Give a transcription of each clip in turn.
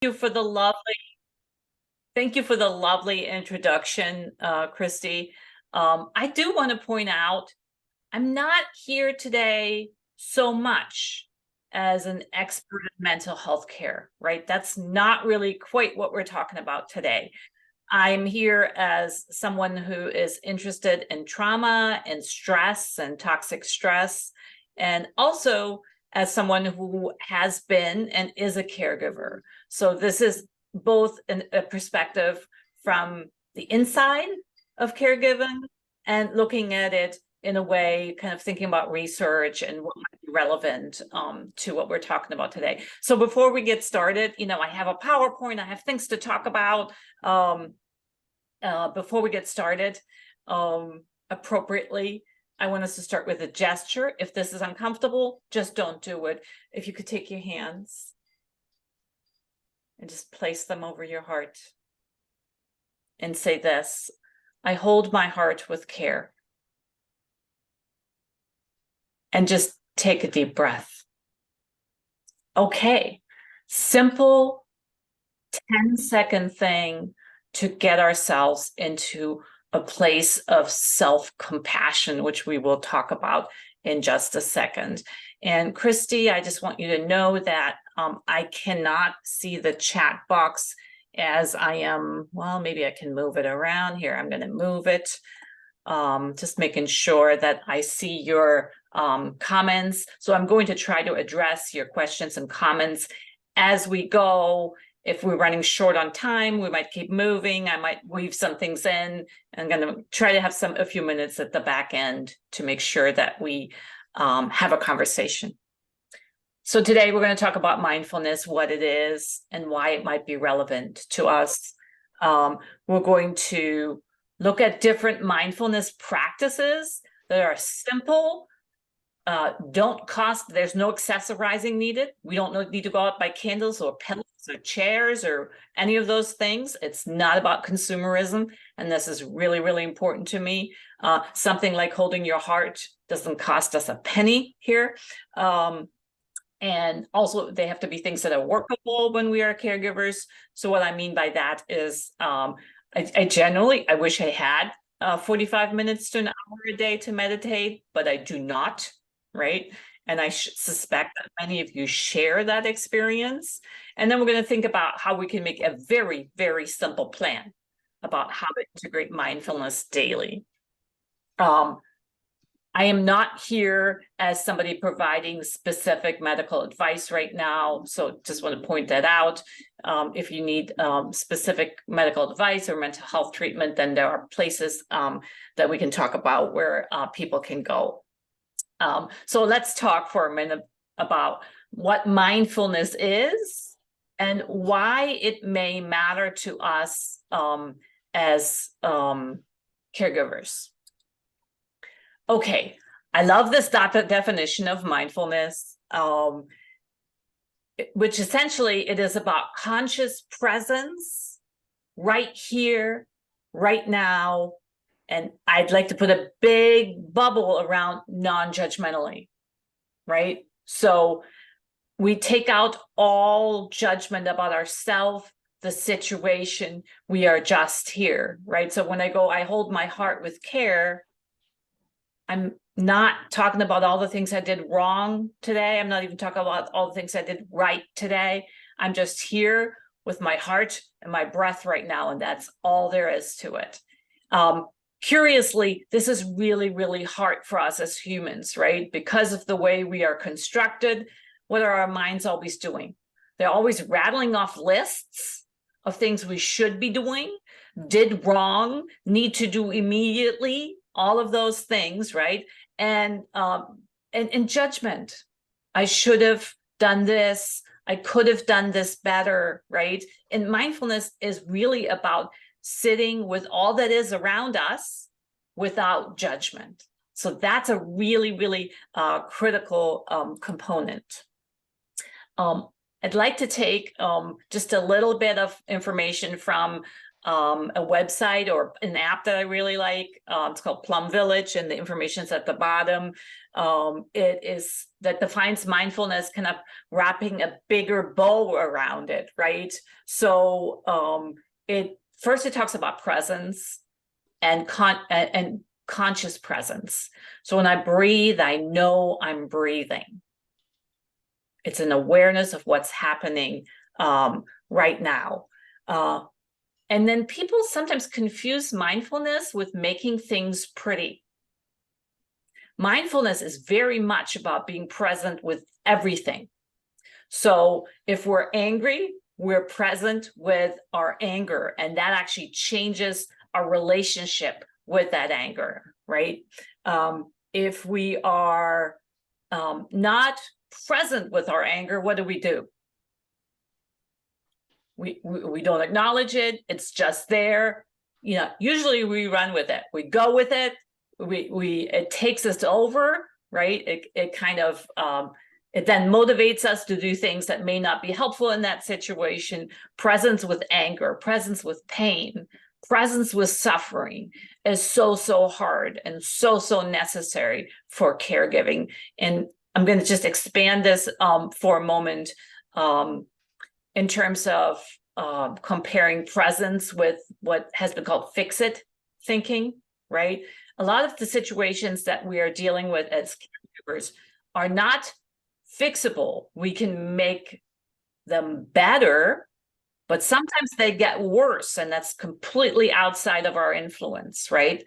you for the lovely, thank you for the lovely introduction, Christy. I do want to point out, I'm not here today so much as an expert in mental health care, right? That's not really quite what we're talking about today. I'm here as someone who is interested in trauma and stress and toxic stress, and also as someone who has been and is a caregiver. So this is both a perspective from the inside of caregiving and looking at it in a way, kind of thinking about research and what might be relevant to what we're talking about today. So before we get started, I have a PowerPoint, I have things to talk about. Before we get started, appropriately, I want us to start with a gesture. If this is uncomfortable, just don't do it. If you could take your hands and just place them over your heart and say this: I hold my heart with care. And just take a deep breath. Okay, simple 10-second thing to get ourselves into a place of self-compassion, which we will talk about in just a second. And Christy, I just want you to know that I cannot see the chat box as I am, well, maybe I can move it around here. I'm going to move it. Just making sure that I see your comments. So I'm going to try to address your questions and comments as we go. If we're running short on time, we might keep moving. I might weave some things in. I'm going to try to have a few minutes at the back end to make sure that we have a conversation. So today we're going to talk about mindfulness, what it is, and why it might be relevant to us. We're going to look at different mindfulness practices that are simple, don't cost, there's no accessorizing needed. We don't need to go out buy candles or pillows or chairs or any of those things. It's not about consumerism. And this is really, really important to me. Something like holding your heart doesn't cost us a penny here. And also they have to be things that are workable when we are caregivers. So what I mean by that is, I wish I had 45 minutes to an hour a day to meditate, but I do not, right? And I suspect that many of you share that experience. And then we're going to think about how we can make a very, very simple plan about how to integrate mindfulness daily. I am not here as somebody providing specific medical advice right now, so just want to point that out. If you need specific medical advice or mental health treatment, then there are places that we can talk about where people can go. So let's talk for a minute about what mindfulness is and why it may matter to us as caregivers. Okay, I love this definition of mindfulness, which essentially it is about conscious presence right here, right now. And I'd like to put a big bubble around non-judgmentally, right? So we take out all judgment about ourselves, the situation. We are just here, right? So when I hold my heart with care, I'm not talking about all the things I did wrong today. I'm not even talking about all the things I did right today. I'm just here with my heart and my breath right now, and that's all there is to it. Curiously, this is really, really hard for us as humans, right? Because of the way we are constructed, what are our minds always doing? They're always rattling off lists of things we should be doing, did wrong, need to do immediately, all of those things, right? And judgment. I should have done this. I could have done this better, right? And mindfulness is really about sitting with all that is around us without judgment. So that's a really, really critical component. I'd like to take just a little bit of information from a website or an app that I really like. It's called Plum Village, and the information's at the bottom. It is that defines mindfulness, kind of wrapping a bigger bow around it, right? So it talks about presence and conscious presence. So when I breathe, I know I'm breathing. It's an awareness of what's happening right now. And then people sometimes confuse mindfulness with making things pretty. Mindfulness is very much about being present with everything. So if we're angry, we're present with our anger, and that actually changes our relationship with that anger, right? If we are not present with our anger, what do? We don't acknowledge it. It's just there. Usually we run with it. We go with it. It takes us over, right? It kind of it then motivates us to do things that may not be helpful in that situation. Presence with anger, presence with pain, presence with suffering is so hard and so necessary for caregiving. And I'm going to just expand this for a moment. In terms of comparing presence with what has been called fix-it thinking, right? A lot of the situations that we are dealing with as caregivers are not fixable. We can make them better, but sometimes they get worse, and that's completely outside of our influence, right?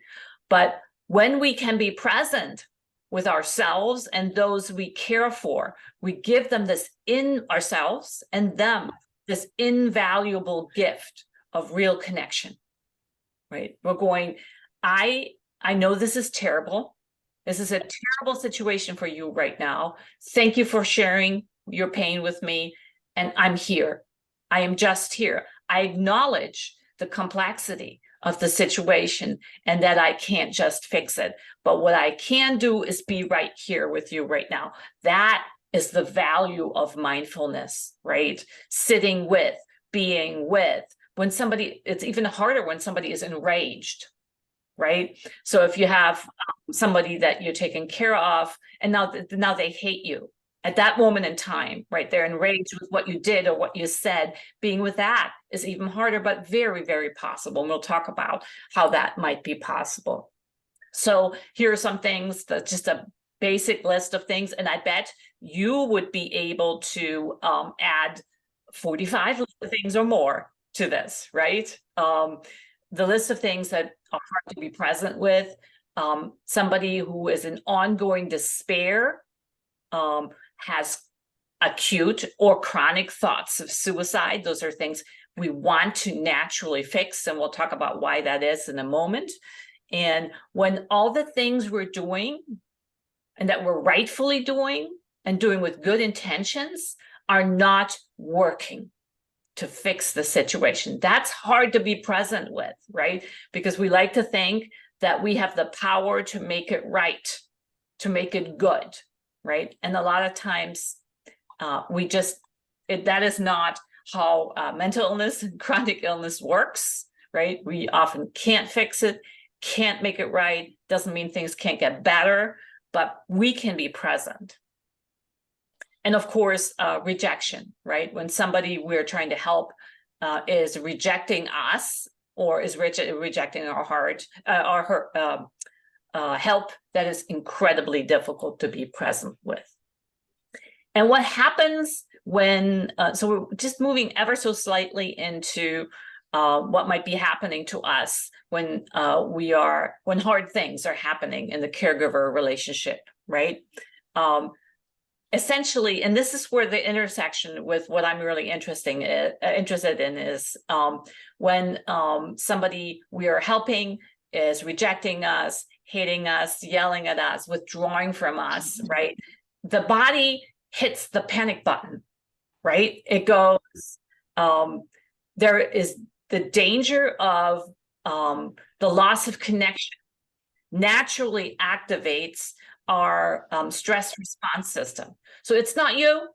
But when we can be present with ourselves and those we care for, we give them this in ourselves and them this invaluable gift of real connection, right? We're going, I know this is terrible. This is a terrible situation for you right now. Thank you for sharing your pain with me. And I'm here. I am just here. I acknowledge the complexity of the situation and that I can't just fix it. But what I can do is be right here with you right now. That is the value of mindfulness, right? Sitting with, being with. When somebody, it's even harder when somebody is enraged, right? So if you have somebody that you're taking care of, and now they hate you at that moment in time, right? They're enraged with what you did or what you said. Being with that is even harder, but very, very possible. And we'll talk about how that might be possible. So here are some things, that's just a basic list of things. And I bet you would be able to add 45 things or more to this, right? The list of things that are hard to be present with, somebody who is in ongoing despair, has acute or chronic thoughts of suicide. Those are things we want to naturally fix, and we'll talk about why that is in a moment. And when all the things we're doing and that we're rightfully doing and doing with good intentions are not working to fix the situation, that's hard to be present with, right? Because we like to think that we have the power to make it right, to make it good, right? And a lot of times that is not how mental illness and chronic illness works, right? We often can't fix it, can't make it right. Doesn't mean things can't get better, but we can be present. And of course, rejection, right? When somebody we're trying to help is rejecting us or is rejecting our heart, help, that is incredibly difficult to be present with. And what happens when, so we're just moving ever so slightly into what might be happening to us when when hard things are happening in the caregiver relationship, right? Essentially, and this is where the intersection with what I'm really interested in is when somebody we are helping is rejecting us, hating us, yelling at us, withdrawing from us, right? The body hits the panic button, right? It goes, there is the danger of the loss of connection naturally activates our stress response system. So it's not you,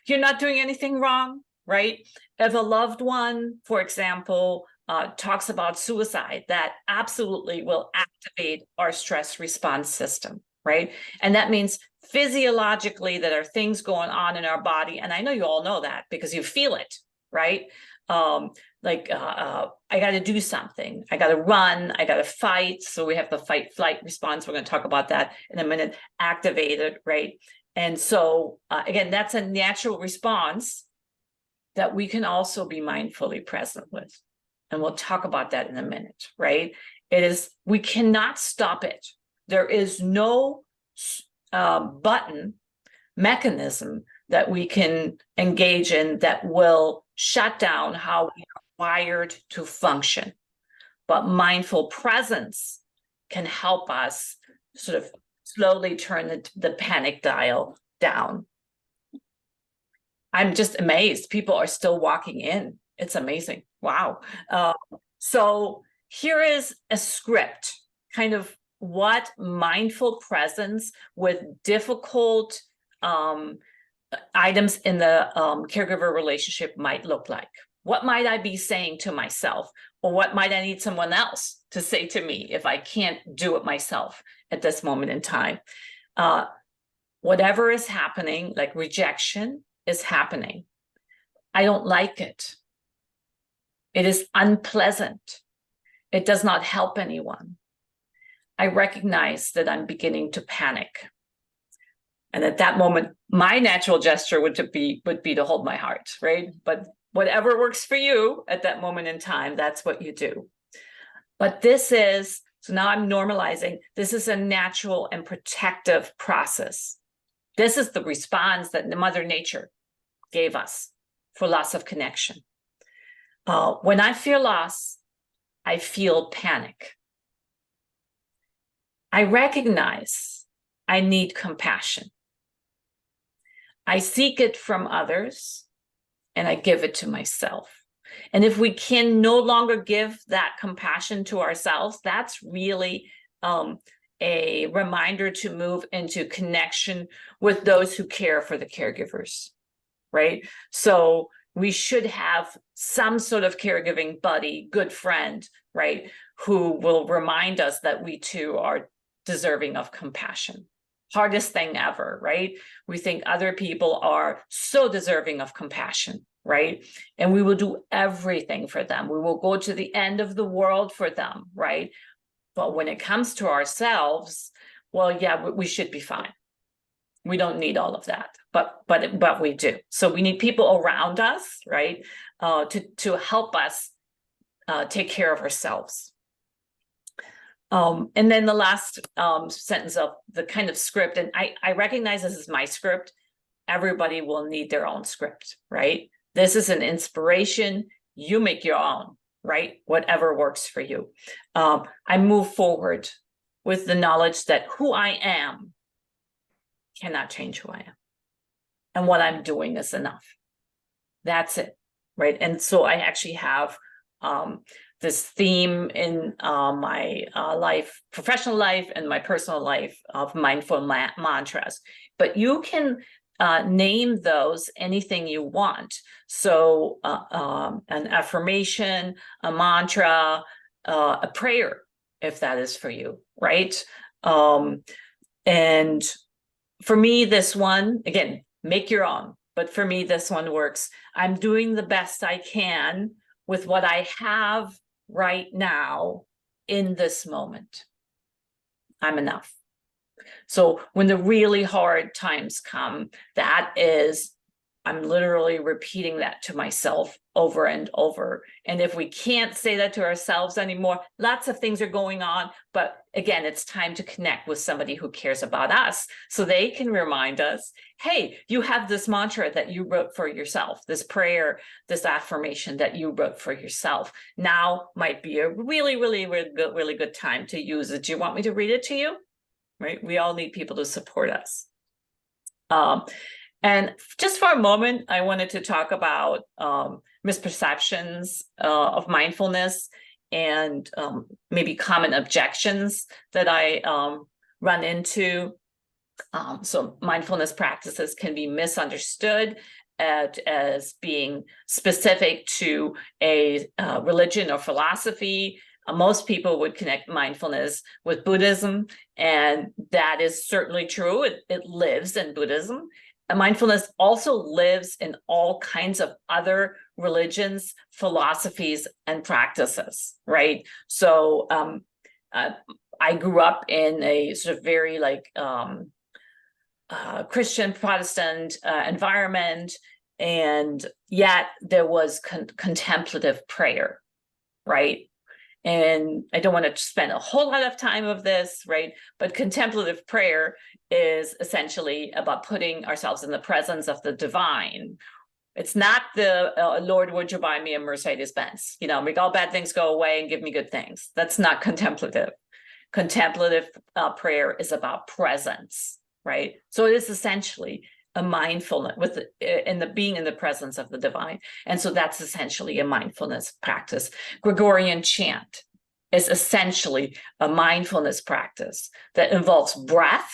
you're not doing anything wrong, right? If a loved one, for example, talks about suicide, that absolutely will activate our stress response system, right? And that means physiologically that are things going on in our body. And I know you all know that because you feel it, right? I got to do something. I got to run. I got to fight. So we have the fight flight response. We're going to talk about that in a minute. Activated, right? And so again, that's a natural response that we can also be mindfully present with. And we'll talk about that in a minute, right? We cannot stop it. There is no button mechanism that we can engage in that will shut down how we are wired to function. But mindful presence can help us sort of slowly turn the panic dial down. I'm just amazed. People are still walking in. It's amazing. Wow. So here is a script, kind of what mindful presence with difficult items in the caregiver relationship might look like. What might I be saying to myself? Or what might I need someone else to say to me if I can't do it myself at this moment in time? Whatever is happening, like rejection, is happening. I don't like it. It is unpleasant. It does not help anyone. I recognize that I'm beginning to panic. And at that moment, my natural gesture would be to hold my heart, right? But whatever works for you at that moment in time, that's what you do. But so now I'm normalizing, this is a natural and protective process. This is the response that Mother Nature gave us for loss of connection. When I feel loss, I feel panic. I recognize I need compassion. I seek it from others and I give it to myself. And if we can no longer give that compassion to ourselves, that's really a reminder to move into connection with those who care for the caregivers, right? So we should have some sort of caregiving buddy, good friend, right, who will remind us that we too are deserving of compassion. Hardest thing ever, right? We think other people are so deserving of compassion, right? And we will do everything for them. We will go to the end of the world for them, right? But when it comes to ourselves, well, yeah, we should be fine. We don't need all of that, but we do. So we need people around us, right, to help us take care of ourselves. And then the last sentence of the kind of script, and I recognize this is my script. Everybody will need their own script, right? This is an inspiration. You make your own, right? Whatever works for you. I move forward with the knowledge that who I am cannot change who I am. And what I'm doing is enough. That's it, right? And so I actually have this theme in my life, professional life, and my personal life of mindful mantras. But you can name those anything you want. So an affirmation, a mantra, a prayer, if that is for you, right? And for me, this one, again, make your own. But for me, this one works. I'm doing the best I can with what I have right now in this moment. I'm enough. So when the really hard times come, I'm literally repeating that to myself over and over. And if we can't say that to ourselves anymore, lots of things are going on. But again, it's time to connect with somebody who cares about us so they can remind us, hey, you have this mantra that you wrote for yourself, this prayer, this affirmation that you wrote for yourself. Now might be a really, really, really good time to use it. Do you want me to read it to you? Right? We all need people to support us. And just for a moment, I wanted to talk about misperceptions of mindfulness and maybe common objections that I run into. So mindfulness practices can be misunderstood as being specific to a religion or philosophy. Most people would connect mindfulness with Buddhism, and that is certainly true. It lives in Buddhism. And mindfulness also lives in all kinds of other religions, philosophies, and practices, right? So I grew up in a sort of very Christian Protestant environment, and yet there was contemplative prayer, right? And I don't want to spend a whole lot of time of this, right? But contemplative prayer is essentially about putting ourselves in the presence of the divine. It's not the Lord, would you buy me a Mercedes-Benz? Make all bad things go away and give me good things. That's not contemplative. Contemplative prayer is about presence, right? So it is essentially a mindfulness being in the presence of the divine. And so that's essentially a mindfulness practice. Gregorian chant is essentially a mindfulness practice that involves breath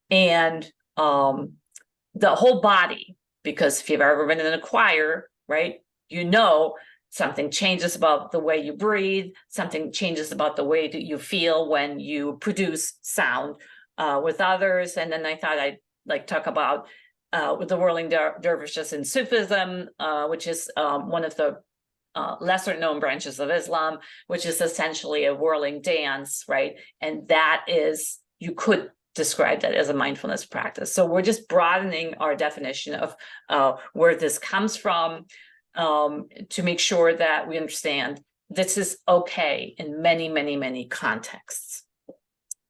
and the whole body, because if you've ever been in a choir, right, something changes about the way you breathe, something changes about the way that you feel when you produce sound with others. And then I thought I'd talk about with the whirling dervishes in Sufism, which is one of the lesser known branches of Islam, which is essentially a whirling dance, right? And that is, you could describe that as a mindfulness practice. So we're just broadening our definition of where this comes from to make sure that we understand this is okay in many, many, many contexts.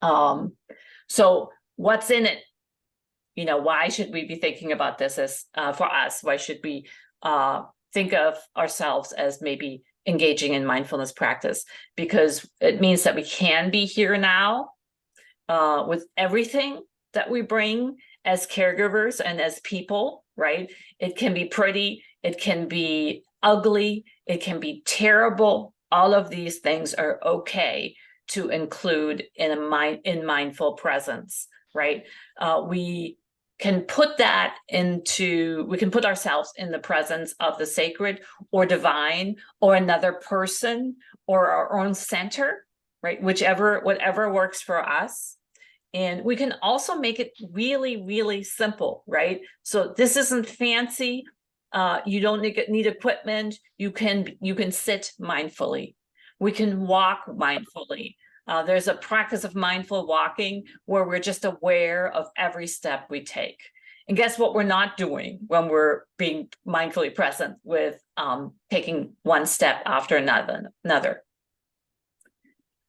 So what's in it? Why should we be thinking about this as for us? Why should we think of ourselves as maybe engaging in mindfulness practice? Because it means that we can be here now with everything that we bring as caregivers and as people, right? It can be pretty, it can be ugly, it can be terrible. All of these things are okay to include in mindful presence, right? We can put ourselves in the presence of the sacred or divine or another person or our own center, right? Whatever works for us. And we can also make it really, really simple, right? So this isn't fancy. You don't need equipment. You can sit mindfully. We can walk mindfully. There's a practice of mindful walking where we're just aware of every step we take. And guess what we're not doing when we're being mindfully present with taking one step after another.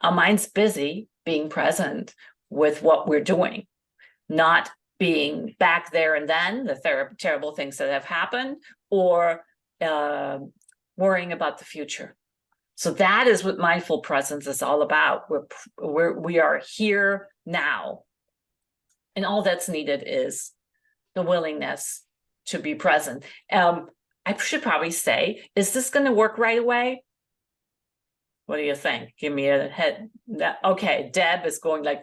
Our mind's busy being present with what we're doing, not being back there and then, the terrible things that have happened, or worrying about the future. So that is what mindful presence is all about. We are here now. And all that's needed is the willingness to be present. I should probably say, is this going to work right away? What do you think? Give me a head. Okay, Deb is going like,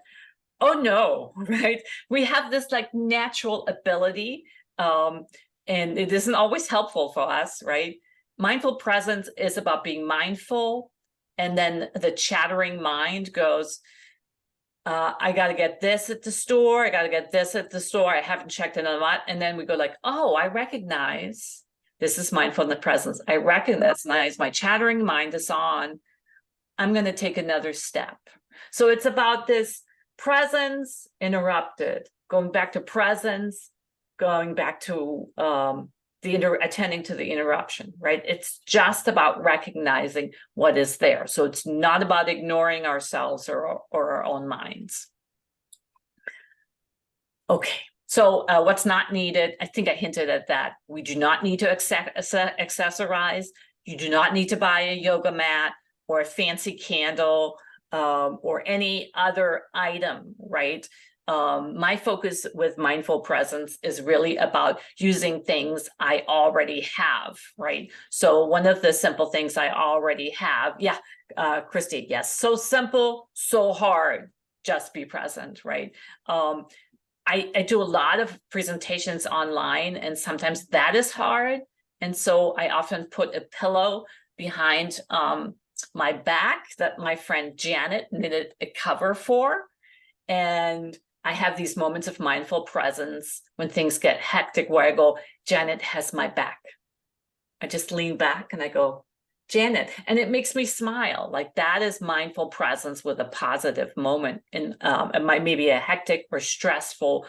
oh no, right? We have this natural ability, and it isn't always helpful for us, right? Mindful presence is about being mindful, and then the chattering mind goes, I got to get this at the store. I got to get this at the store. I haven't checked in a lot. And then we go oh, I recognize this is mindfulness presence. I recognize my chattering mind is on. I'm going to take another step. So it's about this presence interrupted, going back to presence, going back to attending to the interruption, right? It's just about recognizing what is there. So it's not about ignoring ourselves or our own minds. Okay, so what's not needed? I think I hinted at that. We do not need to accessorize. You do not need to buy a yoga mat or a fancy candle or any other item, right? My focus with mindful presence is really about using things I already have, right? So one of the simple things I already have, Christy, yes, so simple, so hard, just be present, right? I do a lot of presentations online, and sometimes that is hard. And so I often put a pillow behind my back that my friend Janet knitted a cover for. And I have these moments of mindful presence when things get hectic where I go, Janet has my back. I just lean back and I go, Janet, and it makes me smile. Like that is mindful presence with a positive moment. And it might maybe a hectic or stressful,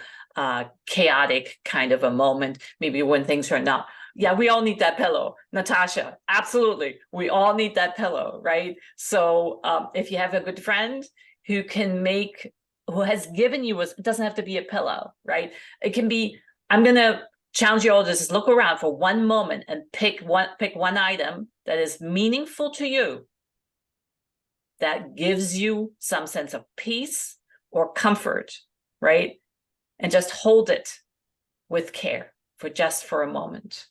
chaotic kind of a moment, maybe when things are not. Yeah, we all need that pillow, Natasha. Absolutely, we all need that pillow, right? So if you have a good friend who has given you it doesn't have to be a pillow, right? It can be. I'm gonna challenge you all to just look around for one moment and pick one item that is meaningful to you, that gives you some sense of peace or comfort, right? And just hold it with care for a moment.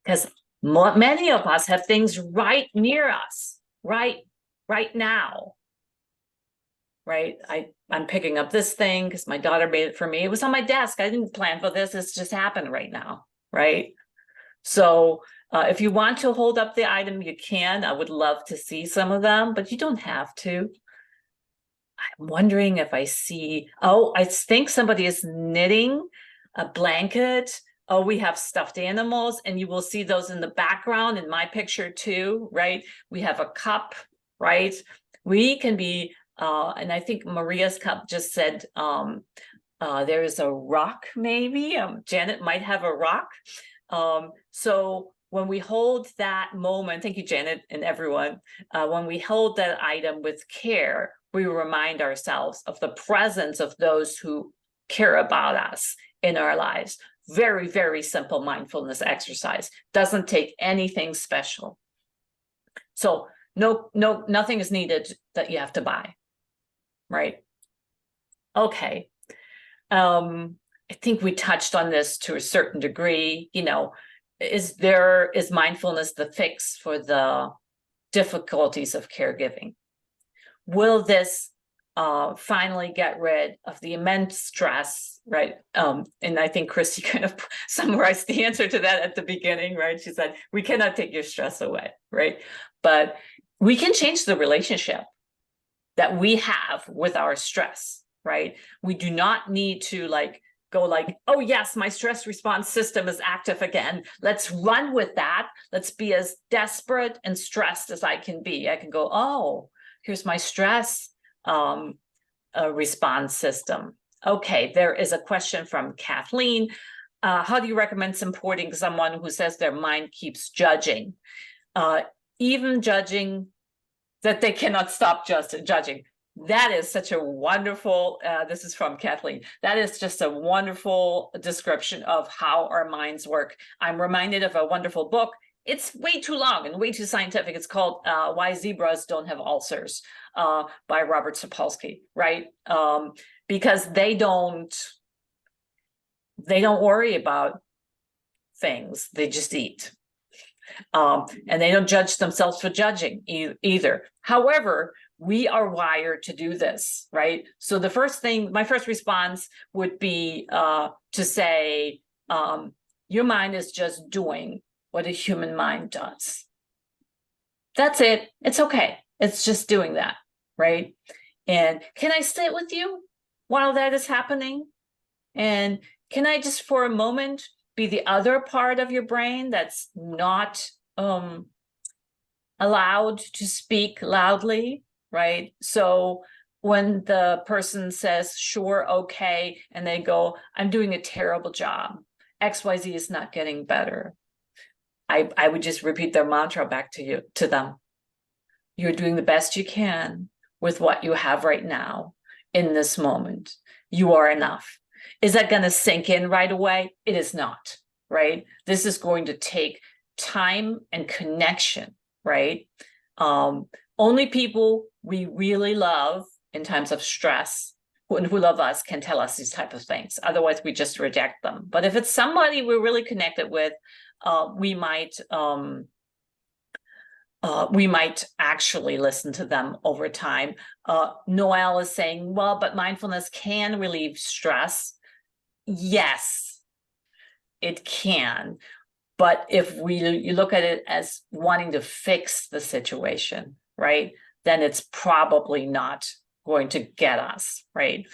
Because many of us have things right near us, right now. Right? I'm picking up this thing because my daughter made it for me. It was on my desk. I didn't plan for this. It's just happened right now, right? So if you want to hold up the item, you can. I would love to see some of them, but you don't have to. I'm wondering if I see, I think somebody is knitting a blanket. Oh, we have stuffed animals, and you will see those in the background in my picture too, right? We have a cup, right? We can be and I think Maria's cup just said there is a rock, maybe. Janet might have a rock. So when we hold that moment, thank you, Janet, and everyone, when we hold that item with care, we remind ourselves of the presence of those who care about us in our lives. Very, very simple mindfulness exercise. Doesn't take anything special. So nothing is needed that you have to buy. Right. Okay. I think we touched on this to a certain degree. Is mindfulness the fix for the difficulties of caregiving? Will this finally get rid of the immense stress, right? And I think Christy kind of summarized the answer to that at the beginning, right? She said, we cannot take your stress away, right? But we can change the relationship that we have with our stress, right? We do not need to go oh yes, my stress response system is active again. Let's run with that. Let's be as desperate and stressed as I can be. I can go, oh, here's my stress response system. Okay, there is a question from Kathleen. How do you recommend supporting someone who says their mind keeps judging? Even judging that they cannot stop judging. That is such a wonderful, this is from Kathleen, that is just a wonderful description of how our minds work. I'm reminded of a wonderful book. It's way too long and way too scientific. It's called Why Zebras Don't Have Ulcers by Robert Sapolsky, right? Because they don't worry about things, they just eat. And they don't judge themselves for judging either. However, we are wired to do this, right? So the first thing, my first response would be to say, your mind is just doing what a human mind does. That's it. It's okay. It's just doing that, right? And can I sit with you while that is happening? And can I just for a moment be the other part of your brain that's not allowed to speak loudly, right? So when the person says, sure, okay, and they go, I'm doing a terrible job. XYZ is not getting better. I would just repeat their mantra back to them. You're doing the best you can with what you have right now in this moment. You are enough. Is that going to sink in right away? It is not, right? This is going to take time and connection, right? Only people we really love in times of stress who love us can tell us these type of things. Otherwise, we just reject them. But if it's somebody we're really connected with, we might we might actually listen to them over time. Noelle is saying, well, but mindfulness can relieve stress. Yes, it can. But if you look at it as wanting to fix the situation, right, then it's probably not going to get us, right?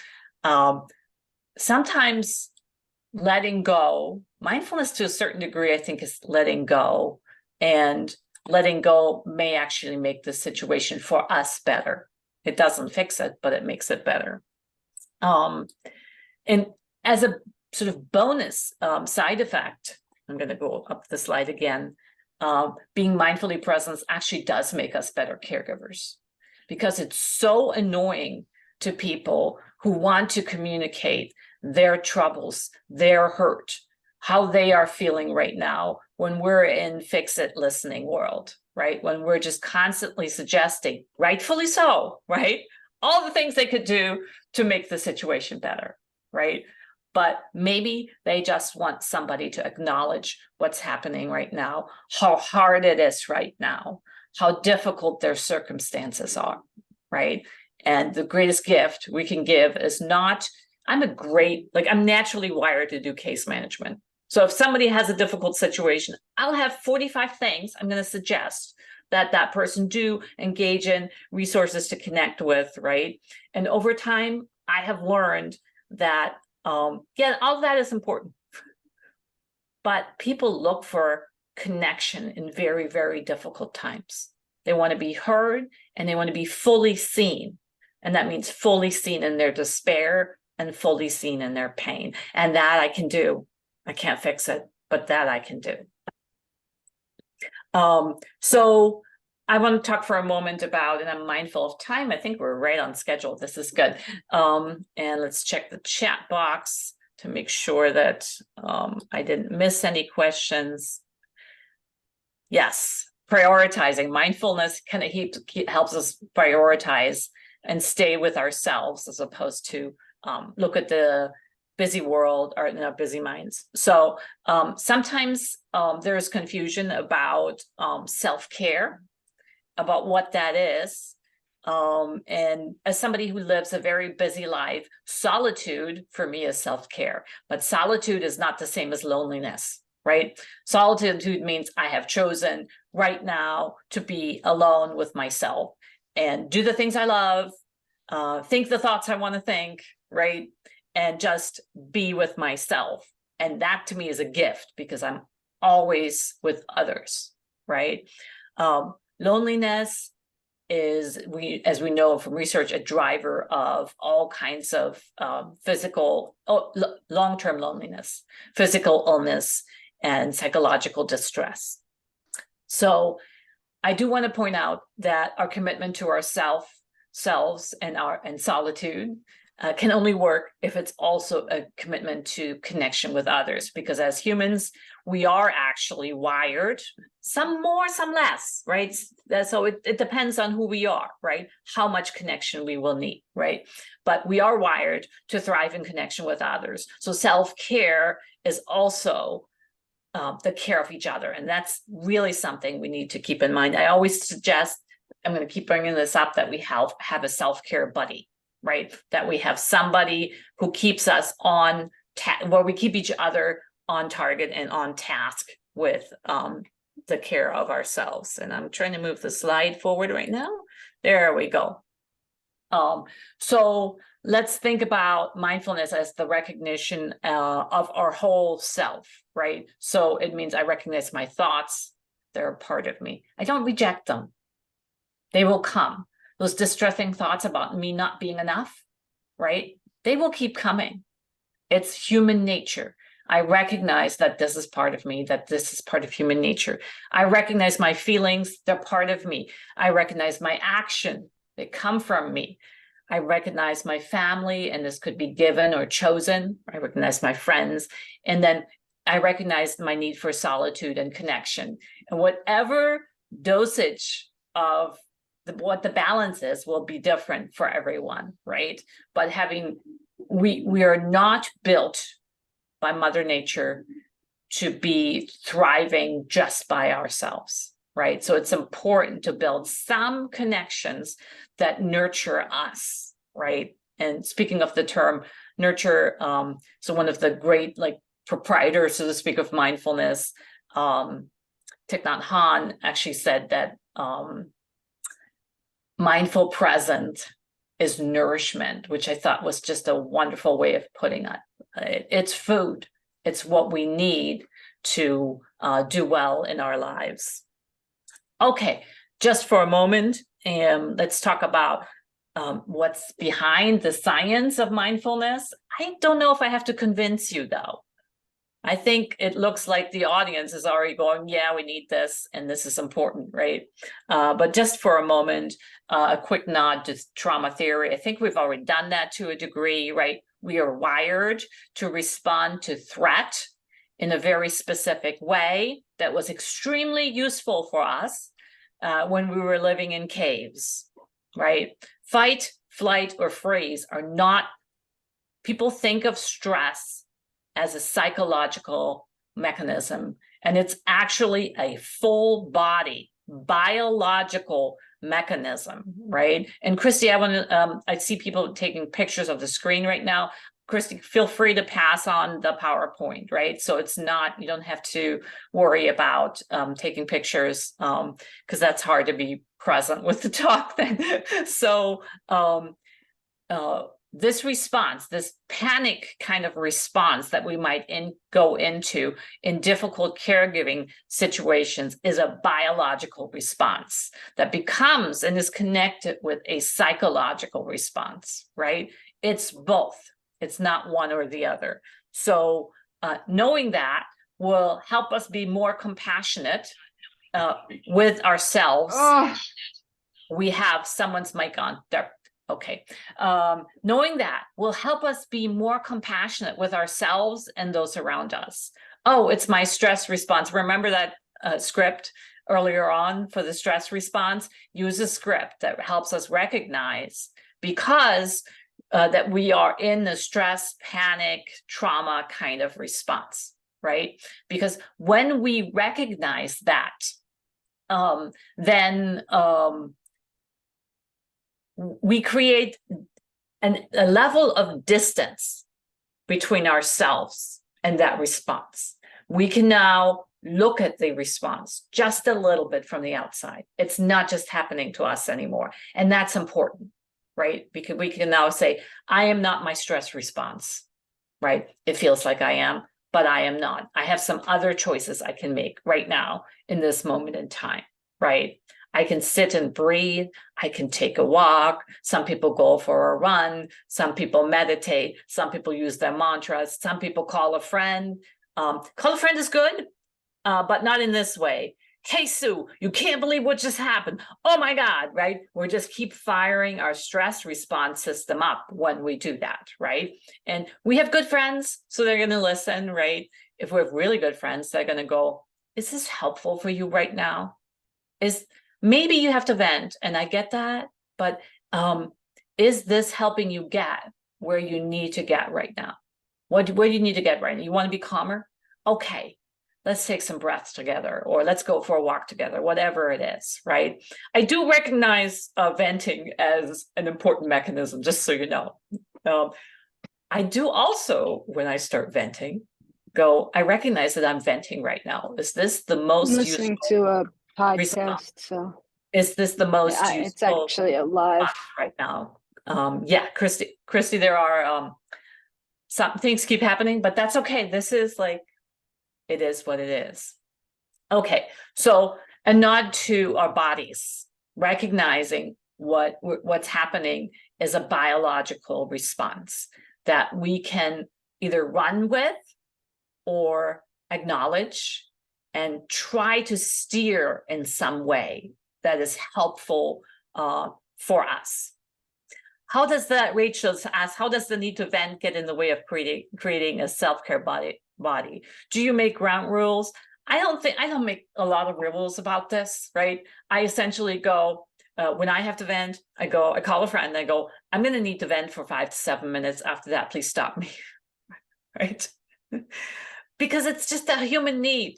Sometimes letting go, mindfulness to a certain degree, I think, is letting go. And letting go may actually make the situation for us better. It doesn't fix it, but it makes it better. And as a sort of bonus side effect, I'm going to go up the slide again. Being mindfully present actually does make us better caregivers, because it's so annoying to people who want to communicate their troubles, their hurt, how they are feeling right now when we're in fix-it listening world, right? When we're just constantly suggesting, rightfully so, right, all the things they could do to make the situation better, right? But maybe they just want somebody to acknowledge what's happening right now, how hard it is right now, how difficult their circumstances are, right? And the greatest gift we can give is not, I'm naturally wired to do case management. So if somebody has a difficult situation, I'll have 45 things I'm going to suggest that person do, engage in, resources to connect with, right? And over time, I have learned that yeah, all of that is important. But people look for connection in very, very difficult times. They want to be heard and they want to be fully seen. And that means fully seen in their despair and fully seen in their pain. And that I can do. I can't fix it, but that I can do. So I want to talk for a moment about, and I'm mindful of time. I think we're right on schedule. This is good. And let's check the chat box to make sure that I didn't miss any questions. Yes, prioritizing. Mindfulness kind of helps us prioritize and stay with ourselves, as opposed to look at the busy world or busy minds. So sometimes there's confusion about self-care, about what that is. And as somebody who lives a very busy life, solitude for me is self-care, but solitude is not the same as loneliness, right? Solitude means I have chosen right now to be alone with myself and do the things I love, think the thoughts I want to think, right? And just be with myself. And that to me is a gift, because I'm always with others, right? Loneliness is, as we know from research, a driver of all kinds of physical, long-term loneliness, physical illness, and psychological distress. So I do want to point out that our commitment to ourselves and solitude can only work if it's also a commitment to connection with others, because as humans, we are actually wired, some more, some less, right? So it depends on who we are, right? How much connection we will need, right? But we are wired to thrive in connection with others. So self-care is also the care of each other. And that's really something we need to keep in mind. I always suggest, I'm going to keep bringing this up, that we have a self-care buddy, right? That we have somebody who keeps us on where we keep each other on target and on task with the care of ourselves. And I'm trying to move the slide forward right now. There we go. So let's think about mindfulness as the recognition of our whole self, right? So it means I recognize my thoughts. They're a part of me. I don't reject them. They will come. Those distressing thoughts about me not being enough, right? They will keep coming. It's human nature. I recognize that this is part of me, that this is part of human nature. I recognize my feelings, they're part of me. I recognize my action, they come from me. I recognize my family, and this could be given or chosen. I recognize my friends. And then I recognize my need for solitude and connection. And whatever dosage of what the balance is will be different for everyone, right? But we are not built by Mother Nature to be thriving just by ourselves. right? So it's important to build some connections that nurture us, right? And speaking of the term nurture, so one of the great like proprietors, so to speak, of mindfulness, Thich Nhat Hanh, actually said that mindful present is nourishment, which I thought was just a wonderful way of putting it. It's food. It's what we need to do well in our lives. Okay, just for a moment, let's talk about what's behind the science of mindfulness. I don't know if I have to convince you, though. I think it looks like the audience is already going, yeah, we need this, and this is important, right? But just for a moment, a quick nod to trauma theory. I think we've already done that to a degree, right? We are wired to respond to threat in a very specific way that was extremely useful for us when we were living in caves, right? Fight, flight, or freeze are not, people think of stress as a psychological mechanism, and it's actually a full body biological mechanism, right? And Christy, I want to, I see people taking pictures of the screen right now. Christy, feel free to pass on the PowerPoint, right? So it's not, you don't have to worry about taking pictures because that's hard to be present with the talk then. So this response, this panic kind of response that we might go into in difficult caregiving situations is a biological response that becomes and is connected with a psychological response, right? It's both. It's not one or the other. So knowing that will help us be more compassionate with ourselves. Oh. We have someone's mic on there. Okay. Knowing that will help us be more compassionate with ourselves and those around us. Oh, it's my stress response. Remember that script earlier on for the stress response? Use a script that helps us recognize because that we are in the stress, panic, trauma kind of response, right? Because when we recognize that, then we create a level of distance between ourselves and that response. We can now look at the response just a little bit from the outside. It's not just happening to us anymore. And that's important, right? Because we can now say, I am not my stress response, right? It feels like I am, but I am not. I have some other choices I can make right now in this moment in time, right? I can sit and breathe. I can take a walk. Some people go for a run. Some people meditate. Some people use their mantras. Some people call a friend. Call a friend is good, but not in this way. Hey, Sue, you can't believe what just happened. Oh my God, right? We're just keep firing our stress response system up when we do that, right? And we have good friends, so they're going to listen, right? If we have really good friends, they're going to go, is this helpful for you right now? Maybe you have to vent, and I get that, but is this helping you get where you need to get right now? Where do you need to get right now? You want to be calmer? Okay, let's take some breaths together, or let's go for a walk together, whatever it is, right? I do recognize venting as an important mechanism, just so you know. I do also, when I start venting, I recognize that I'm venting right now. Is this the most I'm listening to a podcast, so is this the most useful? It's actually a live right now. Yeah, Christy, there are some things keep happening, but that's okay. This is like, it is what it is. Okay, so a nod to our bodies, recognizing what's happening is a biological response that we can either run with or acknowledge and try to steer in some way that is helpful for us. How does that, Rachel's asked, how does the need to vent get in the way of creating a self-care body? Do you make ground rules? I don't make a lot of rules about this, right? I essentially go, when I have to vent, I call a friend, and I go, I'm going to need to vent for 5 to 7 minutes. After that, please stop me, right? Because it's just a human need.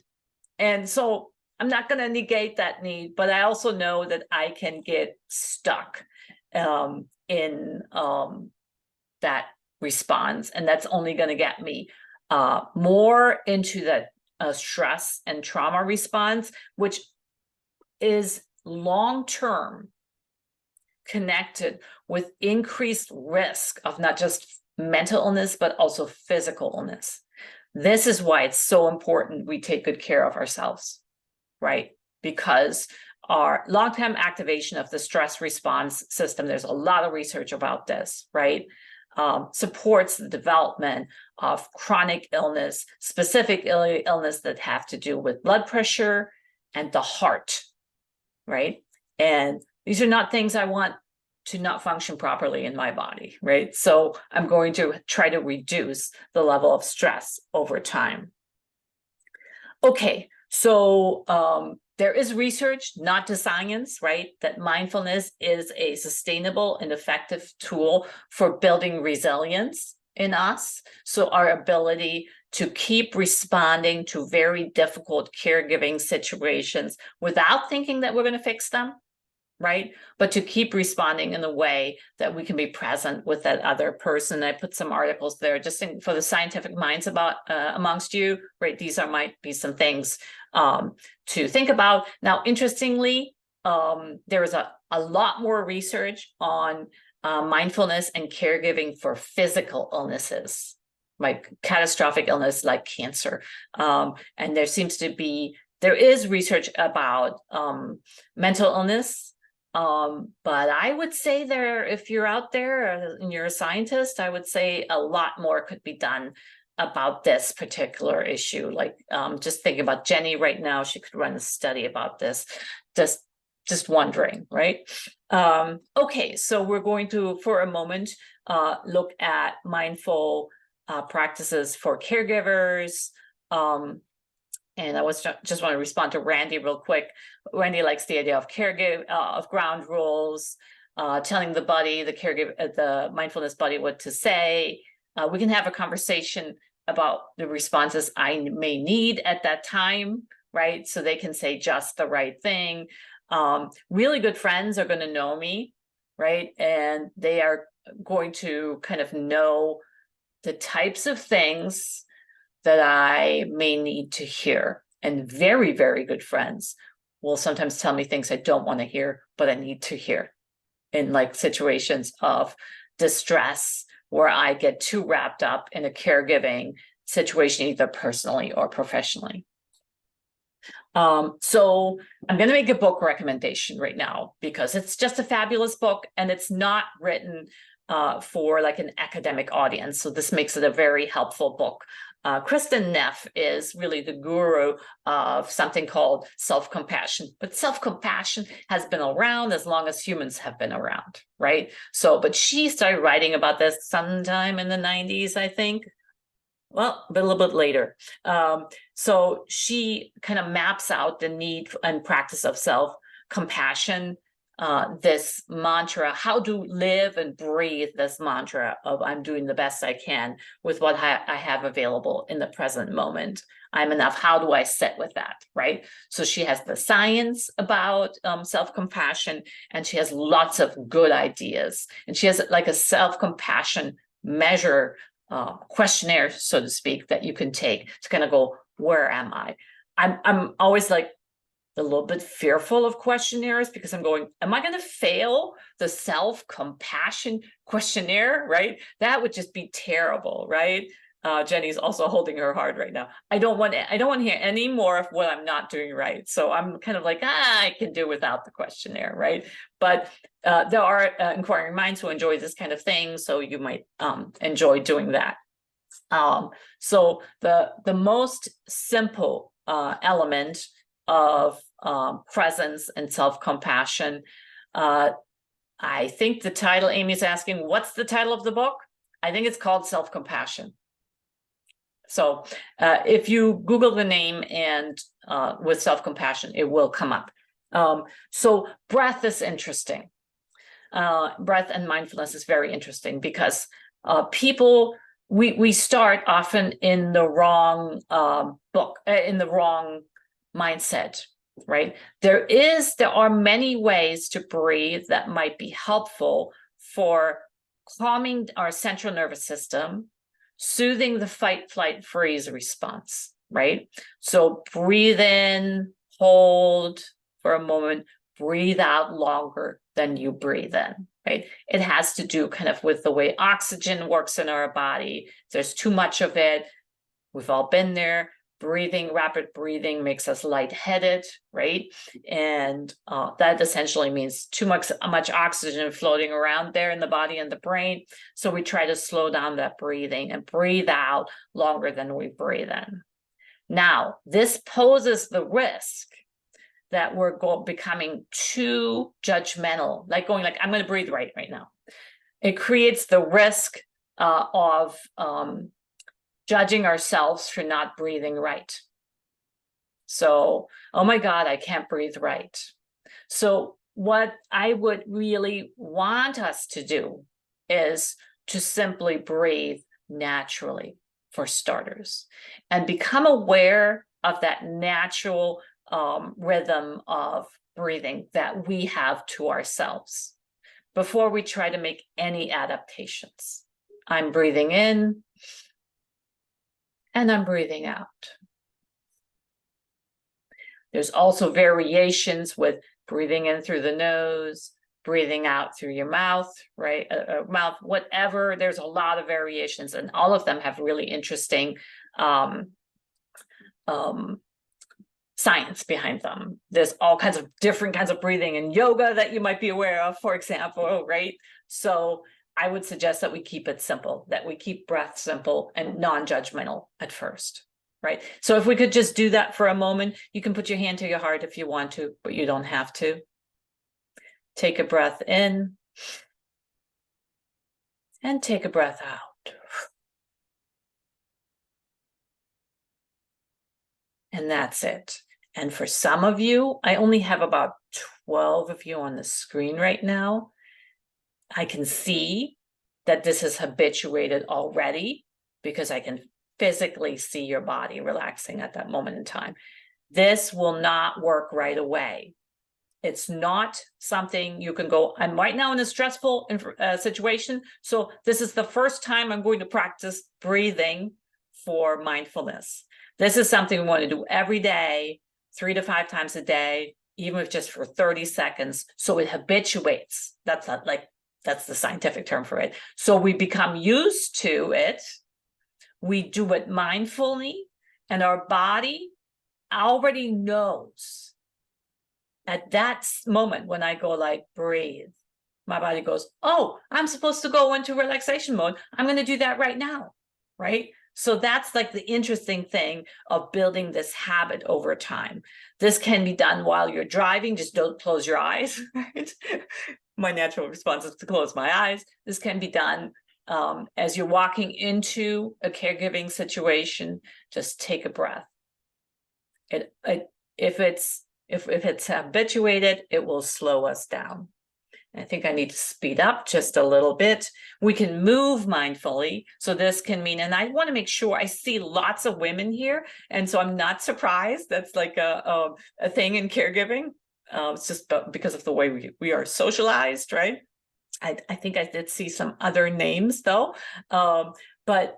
And so I'm not going to negate that need, but I also know that I can get stuck in that response, and that's only going to get me more into that stress and trauma response, which is long-term connected with increased risk of not just mental illness, but also physical illness. This is why it's so important we take good care of ourselves, right? Because our long-term activation of the stress response system, there's a lot of research about this, right? Supports the development of chronic illness, specific illness that have to do with blood pressure and the heart, right? And these are not things I want to not function properly in my body, right? So I'm going to try to reduce the level of stress over time. Okay, so there is research, not to science, right? That mindfulness is a sustainable and effective tool for building resilience in us. So our ability to keep responding to very difficult caregiving situations without thinking that we're going to fix them, right? But to keep responding in a way that we can be present with that other person. I put some articles there just for the scientific minds about amongst you, right? These might be some things to think about. Now, interestingly, there is a lot more research on mindfulness and caregiving for physical illnesses, like catastrophic illness like cancer. And there is research about mental illness. But I would say if you're out there and you're a scientist, I would say a lot more could be done about this particular issue. Like just thinking about Jenny right now, she could run a study about this. Just wondering, right? Okay, so we're going to, for a moment, look at mindful practices for caregivers. And I just want to respond to Randy real quick. Randy likes the idea of of ground rules, telling the buddy, the mindfulness buddy, what to say. We can have a conversation about the responses I may need at that time, right? So they can say just the right thing. Really good friends are going to know me, right? And they are going to kind of know the types of things that I may need to hear. And very, very good friends will sometimes tell me things I don't want to hear, but I need to hear in like situations of distress where I get too wrapped up in a caregiving situation, either personally or professionally. So I'm going to make a book recommendation right now because it's just a fabulous book and it's not written for like an academic audience. So this makes it a very helpful book. Kristen Neff is really the guru of something called self-compassion, but self-compassion has been around as long as humans have been around, right? So, but she started writing about this sometime in the 90s, I think. Well, a little bit later. So she kind of maps out the need and practice of self-compassion, this mantra, how to live and breathe this mantra of I'm doing the best I can with what I have available in the present moment. I'm enough. How do I sit with that, right? So she has the science about self-compassion, and she has lots of good ideas. And she has like a self-compassion measure questionnaire, so to speak, that you can take to kind of go, where am I? I'm always like a little bit fearful of questionnaires because I'm going, am I going to fail the self-compassion questionnaire, right? That would just be terrible, right? Jenny's also holding her heart right now. I don't want to hear any more of what I'm not doing right. So I'm kind of like, I can do without the questionnaire, right? But there are inquiring minds who enjoy this kind of thing, so you might enjoy doing that. So the most simple element of presence and self-compassion. I think the title, Amy's asking, what's the title of the book? I think it's called Self-Compassion. So if you Google the name and with self-compassion, it will come up. So breath is interesting. Breath and mindfulness is very interesting because we start often in the wrong in the wrong mindset, right? There are many ways to breathe that might be helpful for calming our central nervous system, soothing the fight, flight, freeze response, right? So breathe in, hold for a moment, breathe out longer than you breathe in, right? It has to do kind of with the way oxygen works in our body. If there's too much of it, we've all been there. Breathing, rapid breathing makes us lightheaded, right? And that essentially means too much oxygen floating around there in the body and the brain. So we try to slow down that breathing and breathe out longer than we breathe in. Now, this poses the risk that we're becoming too judgmental, like going like, I'm going to breathe right now. It creates the risk of judging ourselves for not breathing right. So, oh my God, I can't breathe right. So what I would really want us to do is to simply breathe naturally for starters and become aware of that natural rhythm of breathing that we have to ourselves before we try to make any adaptations. I'm breathing in, and I'm breathing out. There's also variations with breathing in through the nose, breathing out through your mouth, right? Mouth, whatever. There's a lot of variations, and all of them have really interesting science behind them. There's all kinds of different kinds of breathing in yoga that you might be aware of, for example, right? So I would suggest that we keep it simple, that we keep breath simple and non-judgmental at first, right? So if we could just do that for a moment, you can put your hand to your heart if you want to, but you don't have to. Take a breath in and take a breath out. And that's it. And for some of you, I only have about 12 of you on the screen right now. I can see that this is habituated already because I can physically see your body relaxing at that moment in time. This will not work right away. It's not something you can go, I'm right now in a stressful situation, so this is the first time I'm going to practice breathing for mindfulness. This is something we want to do every day, 3 to 5 times a day, even if just for 30 seconds, so it habituates. That's not like, that's the scientific term for it. So we become used to it. We do it mindfully, and our body already knows. At that moment when I go like breathe, my body goes, oh, I'm supposed to go into relaxation mode. I'm going to do that right now, right? So that's like the interesting thing of building this habit over time. This can be done while you're driving. Just don't close your eyes, right? My natural response is to close my eyes. This can be done as you're walking into a caregiving situation. Just take a breath. If it's habituated, it will slow us down. I think I need to speed up just a little bit. We can move mindfully. So this can mean, and I want to make sure I see lots of women here. And so I'm not surprised. That's like a thing in caregiving. It's just because of the way we are socialized, right? I think I did see some other names though. But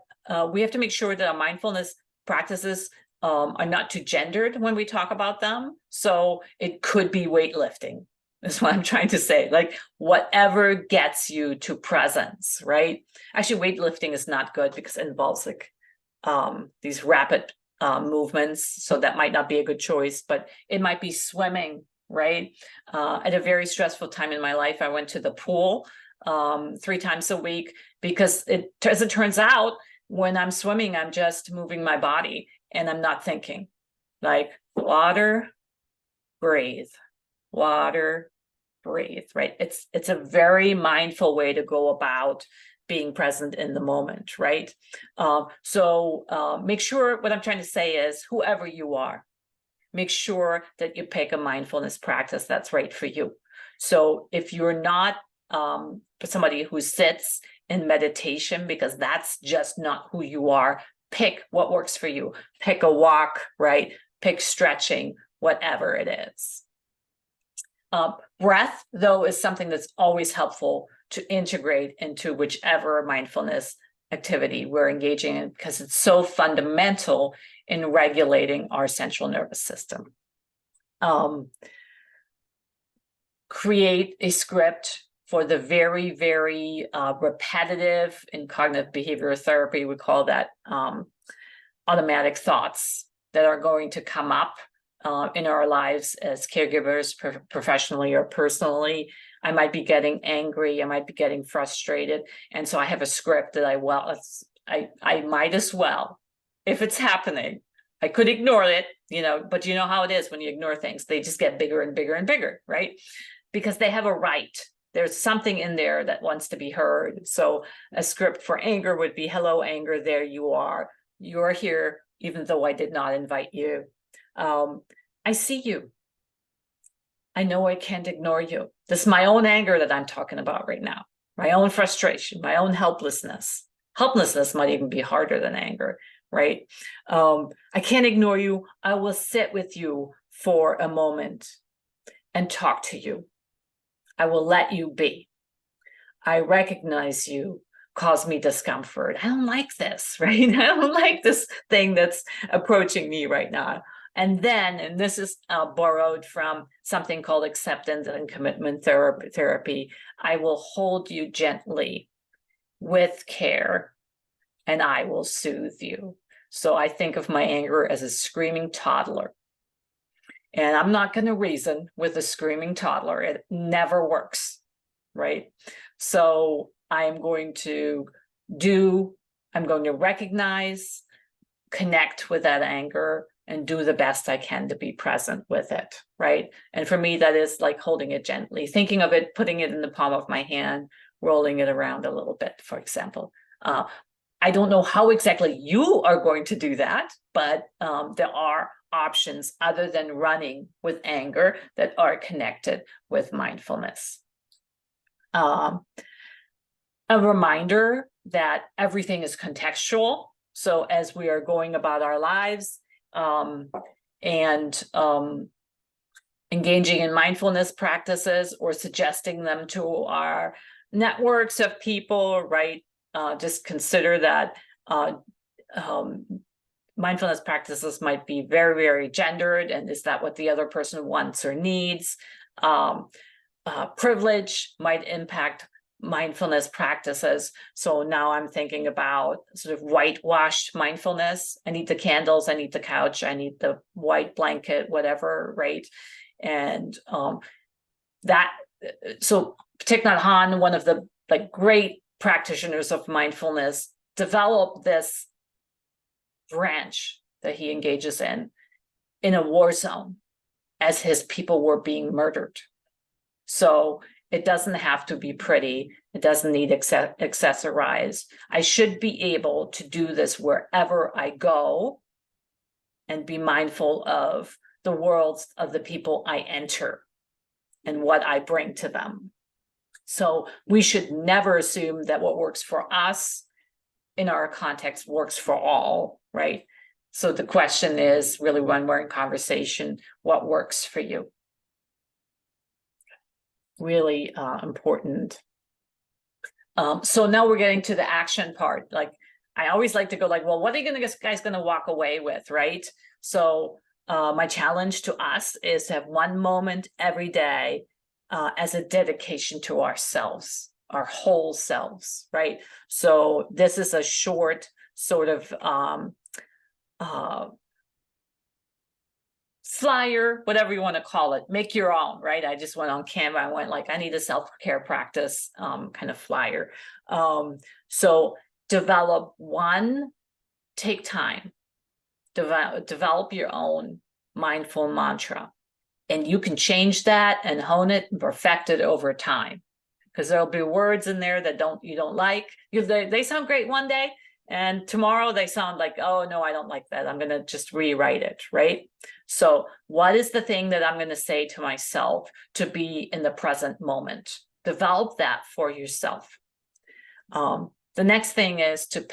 we have to make sure that our mindfulness practices are not too gendered when we talk about them. So it could be weightlifting. That's what I'm trying to say. Like whatever gets you to presence, right? Actually, weightlifting is not good because it involves like these rapid movements. So that might not be a good choice, but it might be swimming, right? At a very stressful time in my life, I went to the pool 3 times a week because as it turns out, when I'm swimming, I'm just moving my body and I'm not thinking. Like water, breathe. Water, breathe, right? It's a very mindful way to go about being present in the moment, right? So make sure, what I'm trying to say is, whoever you are, make sure that you pick a mindfulness practice that's right for you. So if you're not somebody who sits in meditation, because that's just not who you are, pick what works for you. Pick a walk, right? Pick stretching, whatever it is. Breath, though, is something that's always helpful to integrate into whichever mindfulness activity we're engaging in, because it's so fundamental in regulating our central nervous system. Create a script for the very, very repetitive, in cognitive behavioral therapy, we call that automatic thoughts that are going to come up in our lives as caregivers, professionally or personally. I might be getting angry, I might be getting frustrated, and so I have a script that I might as well, if it's happening. I could ignore it, but you know how it is when you ignore things, they just get bigger and bigger and bigger, right? Because they have a right. There's something in there that wants to be heard. So a script for anger would be, hello, anger, there you are. You're here, even though I did not invite you. I see you. I know I can't ignore you. This is my own anger that I'm talking about right now. My own frustration, my own helplessness. Helplessness might even be harder than anger, right? I can't ignore you. I will sit with you for a moment and talk to you. I will let you be. I recognize you cause me discomfort. I don't like this, right? I don't like this thing that's approaching me right now. And then, and this is borrowed from something called acceptance and commitment therapy, I will hold you gently with care and I will soothe you. So I think of my anger as a screaming toddler. And I'm not going to reason with a screaming toddler. It never works, right? So I'm going to recognize, connect with that anger, and do the best I can to be present with it, right? And for me, that is like holding it gently, thinking of it, putting it in the palm of my hand, rolling it around a little bit, for example. I don't know how exactly you are going to do that, but there are options other than running with anger that are connected with mindfulness. A reminder that everything is contextual. So as we are going about our lives and engaging in mindfulness practices or suggesting them to our networks of people, right? Just consider that mindfulness practices might be very, very gendered, and is that what the other person wants or needs? Privilege might impact mindfulness practices. So now I'm thinking about sort of whitewashed mindfulness. I need the candles, I need the couch, I need the white blanket, whatever, right? And so Thich Nhat Hanh, one of the great practitioners of mindfulness, developed this branch that he engages in a war zone as his people were being murdered. So it doesn't have to be pretty. It doesn't need accessorized. I should be able to do this wherever I go and be mindful of the worlds of the people I enter and what I bring to them. So we should never assume that what works for us in our context works for all, right? So the question is really, when we're in conversation, what works for you? Really important. So now we're getting to the action part. I always like to go well, what are you guys gonna walk away with, right? So my challenge to us is to have one moment every day as a dedication to ourselves, our whole selves, right? So this is a short sort of flyer, whatever you want to call it, make your own, right? I just went on Canva. I went I need a self-care practice kind of flyer. So develop one, take time, develop your own mindful mantra. And you can change that and hone it and perfect it over time. Because there'll be words in there that you don't like. They sound great one day, and tomorrow they sound oh no, I don't like that. I'm going to just rewrite it, right? So what is the thing that I'm going to say to myself to be in the present moment? Develop that for yourself. The next thing is to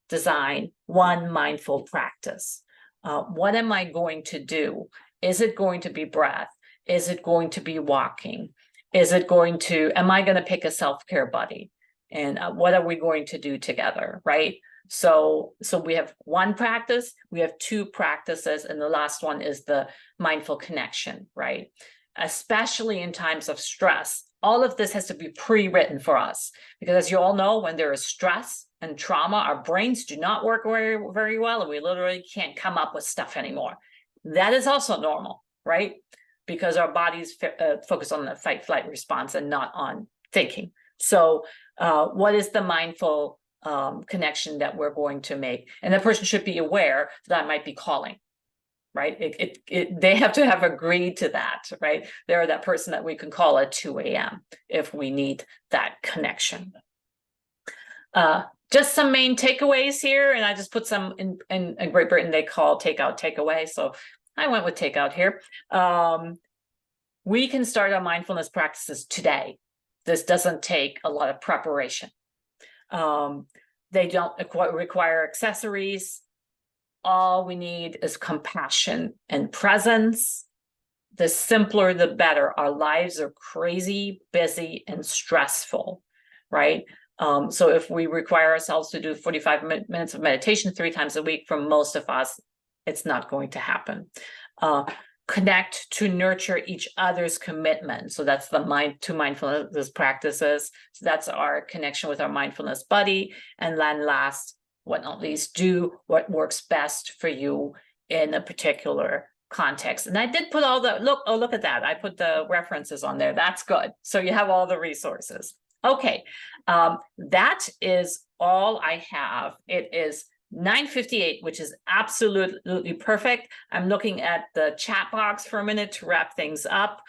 design one mindful practice. What am I going to do Is it going to be breath? Is it going to be walking? Is it going to, am I going to pick a self-care buddy? And what are we going to do together, right? So we have one practice, we have two practices, and the last one is the mindful connection, right? Especially in times of stress, all of this has to be pre-written for us, because as you all know, when there is stress and trauma, our brains do not work very, very well, and we literally can't come up with stuff anymore. That is also normal, right? Because our bodies focus on the fight-flight response and not on thinking. So what is the mindful connection that we're going to make? And the person should be aware that I might be calling, right? They have to have agreed to that, right? They're that person that we can call at 2 a.m. if we need that connection. Just some main takeaways here, and I just put some in Great Britain, they call takeout, takeaway. So I went with takeout here. We can start our mindfulness practices today. This doesn't take a lot of preparation. They don't require accessories. All we need is compassion and presence. The simpler, the better. Our lives are crazy, busy, and stressful, right? So if we require ourselves to do 45 minutes of meditation 3 times a week, for most of us, it's not going to happen. Connect to nurture each other's commitment. So that's the mindfulness practices. So that's our connection with our mindfulness buddy. And then last but not least, do what works best for you in a particular context. And I did put all the, look at that. I put the references on there. That's good. So you have all the resources. Okay, that is all I have. It is 9:58, which is absolutely perfect. I'm looking at the chat box for a minute to wrap things up.